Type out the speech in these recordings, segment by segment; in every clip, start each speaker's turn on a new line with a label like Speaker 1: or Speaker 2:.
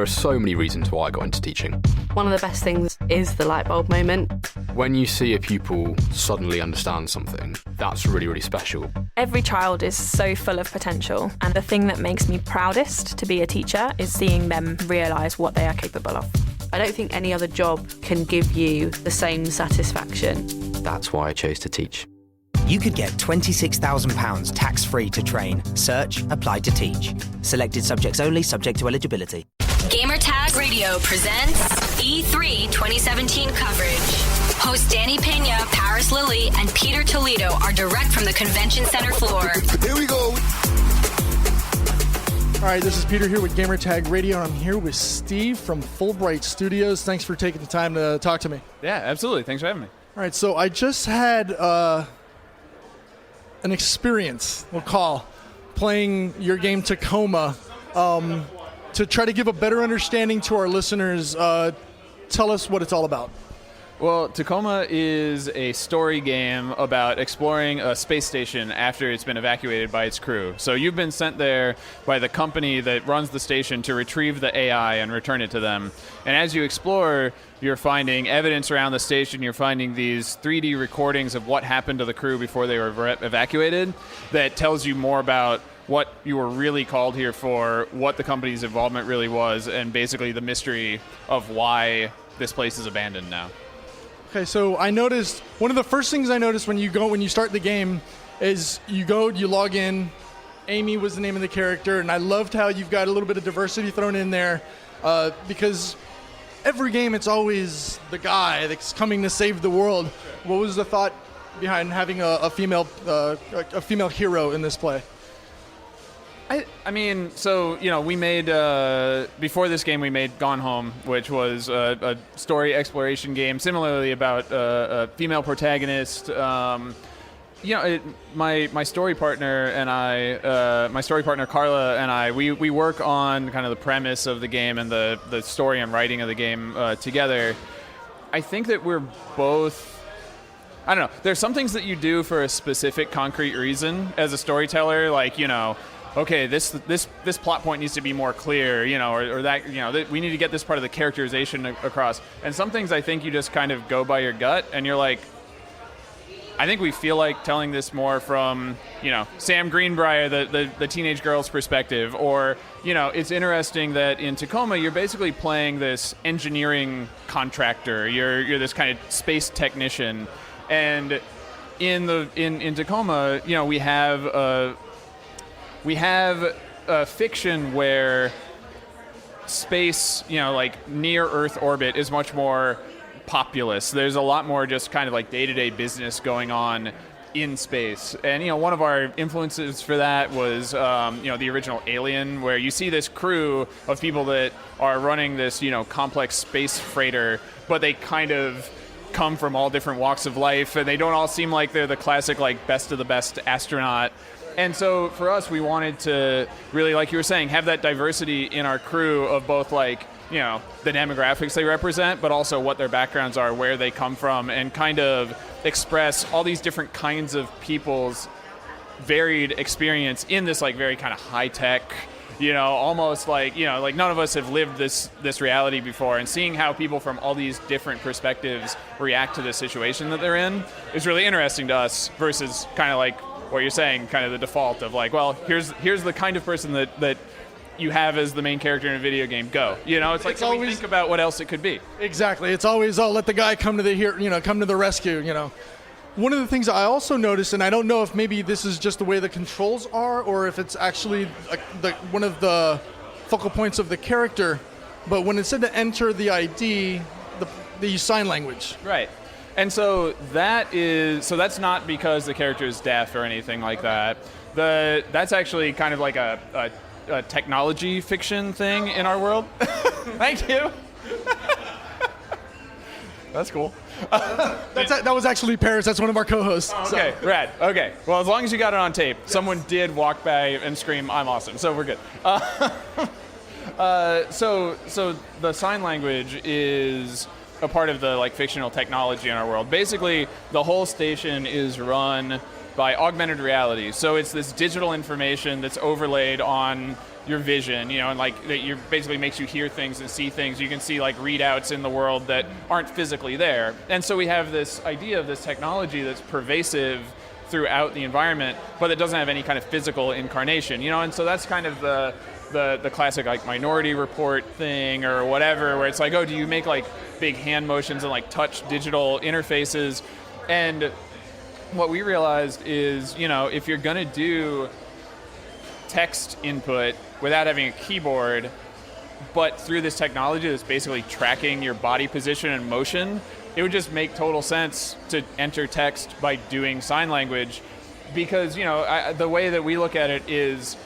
Speaker 1: there are so many reasons why I got into teaching.
Speaker 2: One of the best things is the light bulb moment.
Speaker 1: When you see a pupil suddenly understand something, that's really, really special.
Speaker 3: Every child is so full of potential, and the thing that makes me proudest to be a teacher is seeing them realise what they are capable of.
Speaker 2: I don't think any other job can give you the same satisfaction.
Speaker 1: That's why I chose to teach.
Speaker 4: You could get £26,000 tax-free to train. Search, apply to teach. Selected subjects only, subject to eligibility.
Speaker 5: Gamertag Radio presents E3 2017 coverage. Hosts Danny Pena, Paris Lilly, and Peter Toledo are direct from the convention center floor.
Speaker 6: Here we go.
Speaker 7: All right, this is Peter here with Gamertag Radio, and I'm here with Steve from Fullbright Studios. Thanks for taking the time to talk to me.
Speaker 8: Yeah, absolutely. Thanks for having me.
Speaker 7: All right, so I just had an experience, we'll call, playing your game Tacoma. To try to give a better understanding to our listeners, tell us what it's all about.
Speaker 8: Well, Tacoma is a story game about exploring a space station after it's been evacuated by its crew. So you've been sent there by the company that runs the station to retrieve the AI and return it to them. And as you explore, you're finding evidence around the station. You're finding these 3D recordings of what happened to the crew before they were evacuated that tells you more about what you were really called here for, what the company's involvement really was, and basically the mystery of why this place is abandoned now.
Speaker 7: Okay, so I noticed, one of the first things I noticed when you start the game is you log in, Amy was the name of the character, and I loved how you've got a little bit of diversity thrown in there, because every game it's always the guy that's coming to save the world. What was the thought behind having a female hero in this play?
Speaker 8: I mean, so, we made, before this game, we made Gone Home, which was a story exploration game, similarly about a female protagonist. My story partner and Carla and I, we work on kind of the premise of the game and the story and writing of the game together. I think that we're both, I don't know, there's some things that you do for a specific concrete reason as a storyteller, like, okay, this plot point needs to be more clear, or that, we need to get this part of the characterization across. And some things I think you just kind of go by your gut, and you're like, I think we feel like telling this more from, Sam Greenbrier, the teenage girl's perspective, or, it's interesting that in Tacoma you're basically playing this engineering contractor. You're this kind of space technician, and in Tacoma, we have a fiction where space, like near Earth orbit is much more populous. There's a lot more just kind of like day-to-day business going on in space. And, one of our influences for that was, the original Alien, where you see this crew of people that are running this, complex space freighter, but they kind of come from all different walks of life, and they don't all seem like they're the classic, like, best of the best astronaut. And so for us, we wanted to really, like you were saying, have that diversity in our crew of both, like, the demographics they represent, but also what their backgrounds are, where they come from, and kind of express all these different kinds of people's varied experience in this, like, very kind of high-tech, almost like, like none of us have lived this reality before, and seeing how people from all these different perspectives react to the situation that they're in is really interesting to us, versus kind of like what you're saying, kind of the default of like, well, here's the kind of person that you have as the main character in a video game. Go, it's like, can we think about what else it could be?
Speaker 7: Exactly. It's always, let the guy come to the rescue. One of the things I also noticed, and I don't know if maybe this is just the way the controls are, or if it's actually one of the focal points of the character, but when it said to enter the ID, they use sign language.
Speaker 8: Right. And so that's not because the character is deaf or anything like that. That's actually kind of like a technology fiction thing in our world. Thank you. That's cool.
Speaker 7: That was actually Paris. That's one of our co-hosts.
Speaker 8: Okay, so. Rad. Okay. Well, as long as you got it on tape, yes. Someone did walk by and scream, "I'm awesome," so we're good. So the sign language is a part of the fictional technology in our world. Basically, the whole station is run by augmented reality. So it's this digital information that's overlaid on your vision, and like that you basically makes you hear things and see things. You can see like readouts in the world that aren't physically there. And so we have this idea of this technology that's pervasive throughout the environment, but it doesn't have any kind of physical incarnation, and so that's kind of the classic like Minority Report thing or whatever, where it's like, oh, do you make like big hand motions and like touch digital interfaces? And what we realized is, if you're gonna do text input without having a keyboard, but through this technology that's basically tracking your body position and motion, it would just make total sense to enter text by doing sign language, because the way that we look at it is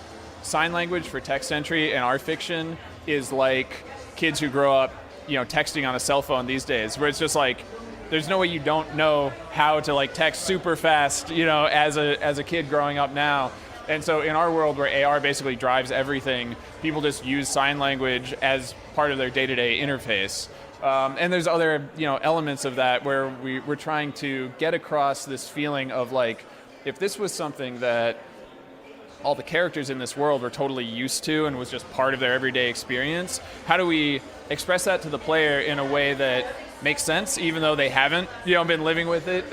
Speaker 8: sign language for text entry in our fiction is like kids who grow up texting on a cell phone these days, where it's just like there's no way you don't know how to like text super fast as a kid growing up now. And so in our world where AR basically drives everything, people just use sign language as part of their day-to-day interface. And there's other elements of that where we're trying to get across this feeling of like, if this was something that all the characters in this world were totally used to and was just part of their everyday experience, how do we express that to the player in a way that makes sense, even though they haven't been living with it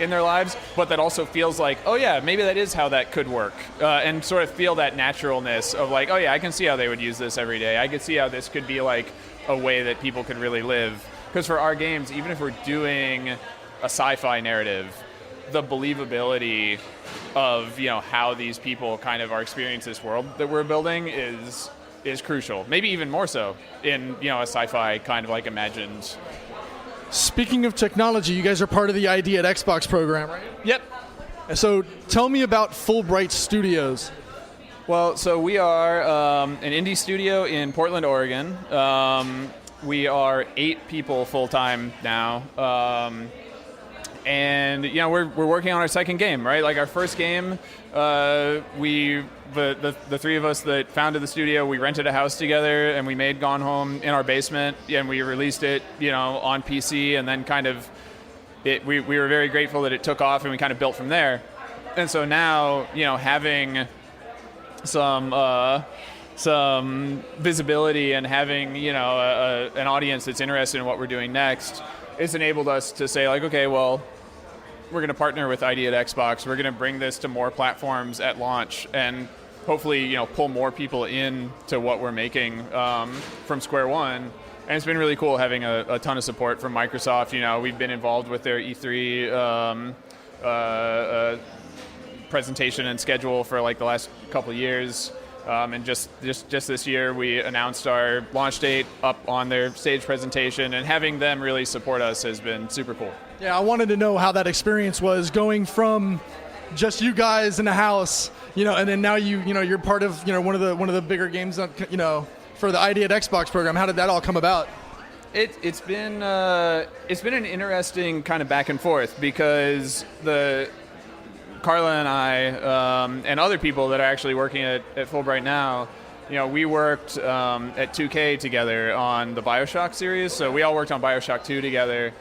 Speaker 8: in their lives, but that also feels like, oh yeah, maybe that is how that could work, and sort of feel that naturalness of like, oh yeah, I can see how they would use this every day. I could see how this could be like a way that people could really live. Because for our games, even if we're doing a sci-fi narrative, the believability of how these people kind of are experiencing this world that we're building is crucial. Maybe even more so in a sci-fi kind of like imagined.
Speaker 7: Speaking of technology, you guys are part of the Idea at Xbox program, right?
Speaker 8: Yep.
Speaker 7: So tell me about Fullbright Studios.
Speaker 8: Well, so we are an indie studio in Portland, Oregon. We are 8 people full-time now. And we're working on our second game, right? Like our first game, the 3 of us that founded the studio, we rented a house together and we made Gone Home in our basement, and we released it, on PC, and then kind of we were very grateful that it took off, and we kind of built from there. And so now, having some visibility and having an audience that's interested in what we're doing next, it's enabled us to say like, okay, well, we're going to partner with Idea at Xbox. We're going to bring this to more platforms at launch, and hopefully, pull more people in to what we're making from square one. And it's been really cool having a ton of support from Microsoft. We've been involved with their E3 presentation and schedule for like the last couple of years. And just this year, we announced our launch date up on their stage presentation, and having them really support us has been super cool.
Speaker 7: Yeah, I wanted to know how that experience was going from just you guys in a house, and then now you're part of one of the bigger games, for the Idea at Xbox program. How did that all come about?
Speaker 8: It's been an interesting kind of back and forth, because Carla and I, and other people that are actually working at Fullbright now, we worked at 2K together on the BioShock series. So we all worked on BioShock 2 together.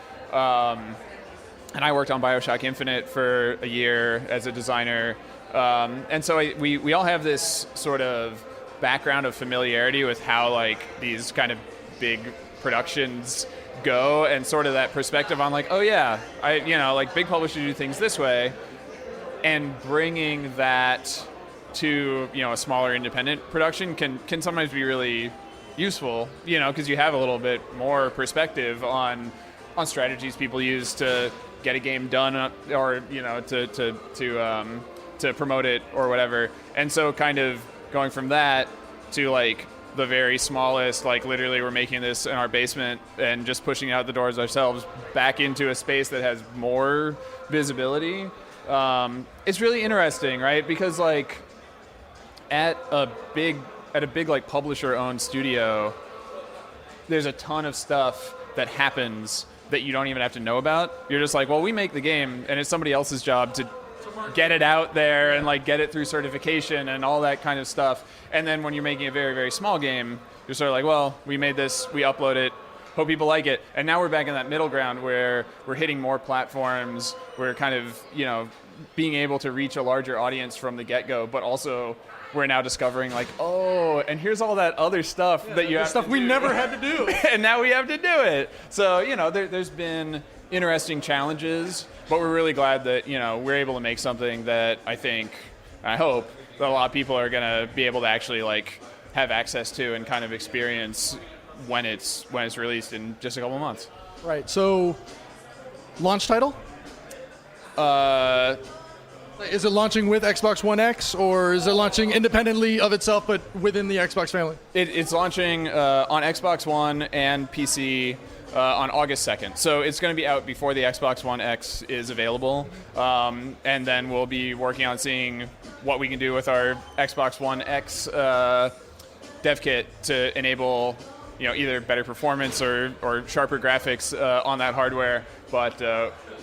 Speaker 8: And I worked on BioShock Infinite for a year as a designer. And so we all have this sort of background of familiarity with how like these kind of big productions go, and sort of that perspective on like, oh yeah, like big publishers do things this way. And bringing that to a smaller independent production can sometimes be really useful, because you have a little bit more perspective on strategies people use to get a game done, or to promote it or whatever. And so kind of going from that to like the very smallest, like literally we're making this in our basement and just pushing out the doors ourselves back into a space that has more visibility. It's really interesting, right? Because like at a big like publisher-owned studio, there's a ton of stuff that happens that you don't even have to know about. You're just like, well, we make the game, and it's somebody else's job to get it out there and like get it through certification and all that kind of stuff. And then when you're making a very, very small game, you're sort of like, well, we made this, we upload it, hope people like it. And now we're back in that middle ground where we're hitting more platforms. We're kind of, being able to reach a larger audience from the get-go, but also we're now discovering like, oh, and here's all that other stuff that you have
Speaker 7: stuff
Speaker 8: to
Speaker 7: we
Speaker 8: do.
Speaker 7: never had to do.
Speaker 8: And now we have to do it. So, there's been interesting challenges, but we're really glad that, we're able to make something that I hope that a lot of people are going to be able to actually like have access to and kind of experience when it's released in just a couple of months.
Speaker 7: Right. So, launch title? Is it launching with Xbox One X, or is it launching independently of itself but within the Xbox family?
Speaker 8: It's launching on Xbox One and PC on August 2nd. So it's going to be out before the Xbox One X is available. And then we'll be working on seeing what we can do with our Xbox One X dev kit to enable either better performance or sharper graphics on that hardware. But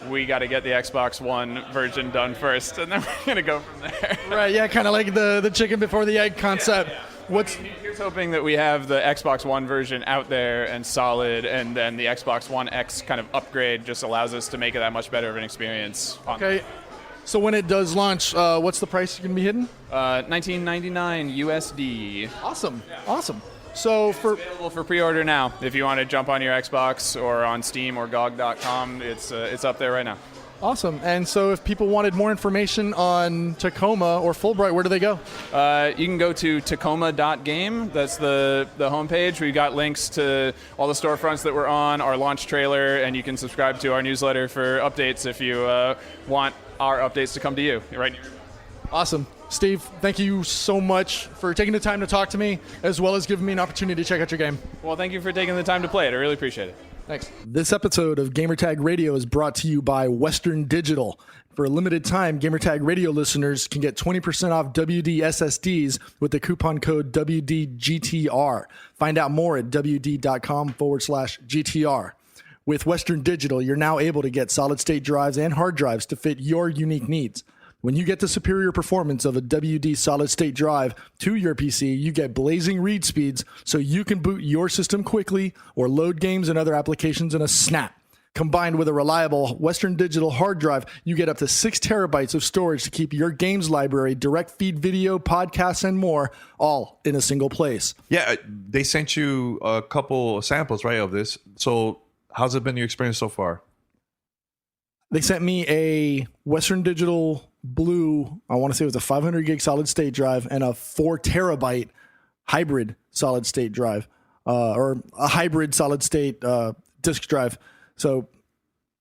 Speaker 8: we got to get the Xbox One version done first, and then we're going to go from there.
Speaker 7: Right, yeah, kind of like the chicken before the egg concept.
Speaker 8: Yeah. Here's hoping that we have the Xbox One version out there and solid, and then the Xbox One X kind of upgrade just allows us to make it that much better of an experience.
Speaker 7: Okay, so when it does launch, what's the price going to be hitting?
Speaker 8: $19.99 USD.
Speaker 7: Awesome. So
Speaker 8: it's available for pre-order now. If you want to jump on your Xbox or on Steam or GOG.com, it's up there right now.
Speaker 7: Awesome. And so if people wanted more information on Tacoma or Fullbright, where do they go?
Speaker 8: You can go to tacoma.game. That's the homepage. We've got links to all the storefronts that we're on, our launch trailer, and you can subscribe to our newsletter for updates if you want our updates to come to you right now.
Speaker 7: Awesome. Steve, thank you so much for taking the time to talk to me, as well as giving me an opportunity to check out your game.
Speaker 8: Well, thank you for taking the time to play it. I really appreciate it.
Speaker 7: Thanks. This episode of Gamertag Radio is brought to you by Western Digital. For a limited time, Gamertag Radio listeners can get 20% off WD SSDs with the coupon code WDGTR. Find out more at WD.com/GTR. With Western Digital, you're now able to get solid-state drives and hard drives to fit your unique needs. When you get the superior performance of a WD solid-state drive to your PC, you get blazing read speeds so you can boot your system quickly or load games and other applications in a snap. Combined with a reliable Western Digital hard drive, you get up to 6 terabytes of storage to keep your games library, direct feed video, podcasts, and more all in a single place.
Speaker 6: Yeah, they sent you a couple samples, right, of this. So how's it been your experience so far?
Speaker 7: They sent me a Western Digital Blue, I want to say it was a 500 gig solid state drive and a 4 terabyte hybrid solid state drive, or a hybrid solid state disk drive. So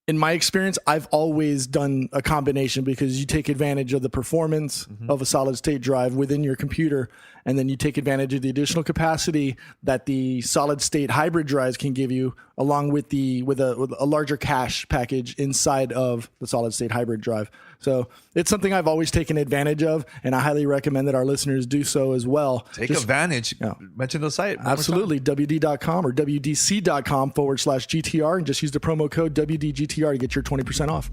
Speaker 7: in my experience, I've always done a combination because you take advantage of the performance of a solid state drive within your computer, and then you take advantage of the additional capacity that the solid state hybrid drives can give you, along with with a larger cache package inside of the solid state hybrid drive. So it's something I've always taken advantage of, and I highly recommend that our listeners do so as well.
Speaker 6: Take advantage. Mention the site.
Speaker 7: Absolutely. WD.com or WDC.com/GTR, and just use the promo code WDGTR to get your 20% off.